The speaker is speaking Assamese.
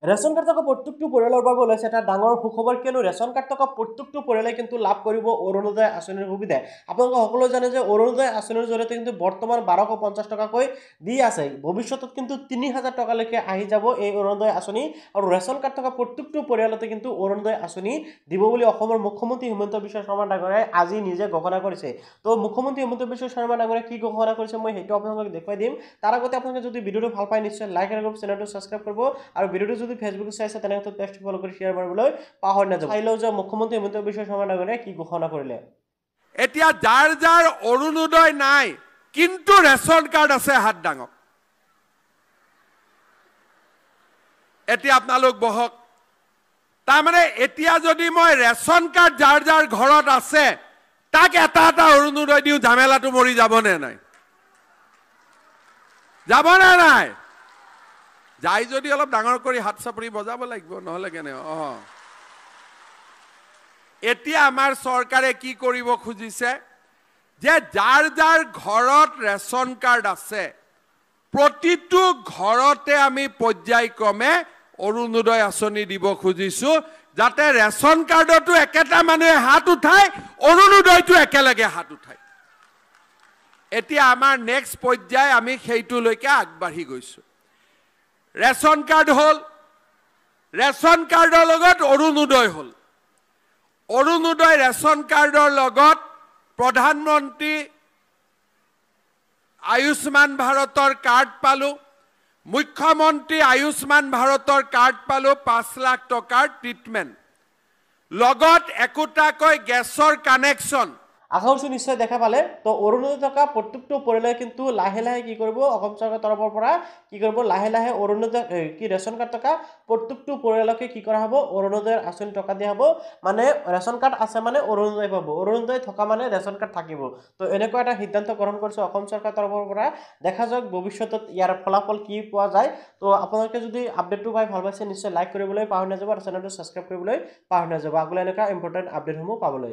ৰেচন কাৰ্ড থকা প্ৰত্যেকটো পৰিয়ালৰ বাবে ওলাইছে এটা ডাঙৰ সুখবৰ কিয়নো ৰেচন কাৰ্ড থকা প্ৰত্যেকটো পৰিয়ালে কিন্তু লাভ কৰিব অৰুণোদয় আঁচনিৰ সুবিধা আপোনালোকে সকলোৱে জানে যে অৰুণোদয় আঁচনিৰ জৰিয়তে কিন্তু বৰ্তমান 1250 টকাকৈ দি আছে ভৱিষ্যতত কিন্তু 3000 টকালৈকে আহি যাব এই অৰুণোদয় আঁচনি আৰু ৰেচন কাৰ্ড থকা প্ৰত্যেকটো পৰিয়ালতে কিন্তু অৰুণোদয় আঁচনি দিব বুলি অসমৰ মুখ্যমন্ত্ৰী হিমন্ত বিশ্ব শৰ্মা ডাঙৰীয়াই আজি নিজে ঘোষণা কৰিছে তো মুখ্যমন্ত্ৰী হিমন্ত বিশ্ব শৰ্মা ডাঙৰীয়াই কি ঘোষণা কৰিছে মই সেইটো আপোনালোকক দেখুৱাই দিম তাৰ আগতে আপোনালোকে যদি ভিডিঅটো ভাল পায় নিশ্চয় লাইক আৰু চেনেলটো সাবস্ক্ৰাইব কৰিব আৰু ভিডিঅটো যদি ফেসবুক চাইছে তেনেহলে পেজটো ফলো কৰি শেয়াৰ কৰিবলৈ পাহৰি নাযাব চাই লও যে মুখ্যমন্ত্ৰী হিমন্ত বিশ্ব শৰ্মা ডাঙৰীয়াই কি ঘোষণা কৰিলে এতিয়া যাৰ যাৰ অৰুণোদয় নাই কিন্তু ৰেচন কাৰ্ড আছে হাত ডাঙক এতিয়া আপোনালোক বহক তাৰমানে এতিয়া যদি মই ৰেচন কাৰ্ড যাৰ যাৰ ঘৰত আছে তাক এটা এটা অৰুণোদয় দিও ঝামেলাটো মৰি যাবনে নাই যাবনে নাই যাই যদি অলপ ডাঙৰ কৰি হাত চাপৰি বজাব লাগিব নহলে কেনে এতিয়া আমাৰ চৰকাৰে কি কৰিব খুজিছে যে যাৰ যাৰ ঘৰত ৰেচন কাৰ্ড আছে প্ৰতিটো ঘৰতে আমি পৰ্যায়ক্ৰমে অৰুণোদয় আঁচনি দিব খুজিছো যাতে ৰেচন কাৰ্ডতো একেটা মানুহে হাত উঠায় অৰুণোদয়টো একেলগে হাত উঠায় এতিয়া আমাৰ নেক্সট পৰ্যায় আমি সেইটোলৈকে আগবাঢ়ি গৈছো ৰেচন কাৰ্ড হল ৰেচন কাৰ্ডৰ লগত অৰুণোদয় হল অৰুণোদয় ৰেচন কাৰ্ডৰ লগত প্ৰধানমন্ত্ৰী আয়ুষ্মান ভাৰতৰ কাৰ্ড পালো মুখ্যমন্ত্ৰী আয়ুষ্মান ভাৰতৰ কাৰ্ড পালো 5 লাখ টকাৰ ট্ৰিটমেন্ট লগত একোটাকৈ গেছৰ কানেকশ্যন আশা কৰছি নিশ্চয় দেখা পালে তো অৰুণোদয় থকা প্ৰত্যেকটো পৰিয়ালে কিন্তু লাহে লাহে কি কৰিব অসম চৰকাৰৰ তৰফৰ পৰা কি কৰিব লাহে লাহে অৰুণোদয় কি ৰেচন কাৰ্ড থকা প্ৰত্যেকটো পৰিয়ালকে কি কৰা হ'ব অৰুণোদয়ৰ আঁচনি টকা দিয়া হ'ব মানে ৰেচন কাৰ্ড আছে মানে অৰুণোদয় পাব অৰুণোদয় থকা মানে ৰেচন কাৰ্ড থাকিব তো এনেকুৱা এটা সিদ্ধান্ত গ্ৰহণ কৰিছে অসম চৰকাৰৰ তৰফৰ পৰা দেখা যাওক ভৱিষ্যতত ইয়াৰ ফলাফল কি পোৱা যায় তো আপোনালোকে যদি আপডেটটো পাই ভাল পাইছে নিশ্চয় লাইক কৰিবলৈ পাহৰি নাযাব আৰু চেনেলটো সাবস্ক্ৰাইব কৰিবলৈ পাহৰি নাযাব আগলৈ এনেকুৱা ইম্পৰ্টেন্ট আপডেটসমূহ পাবলৈ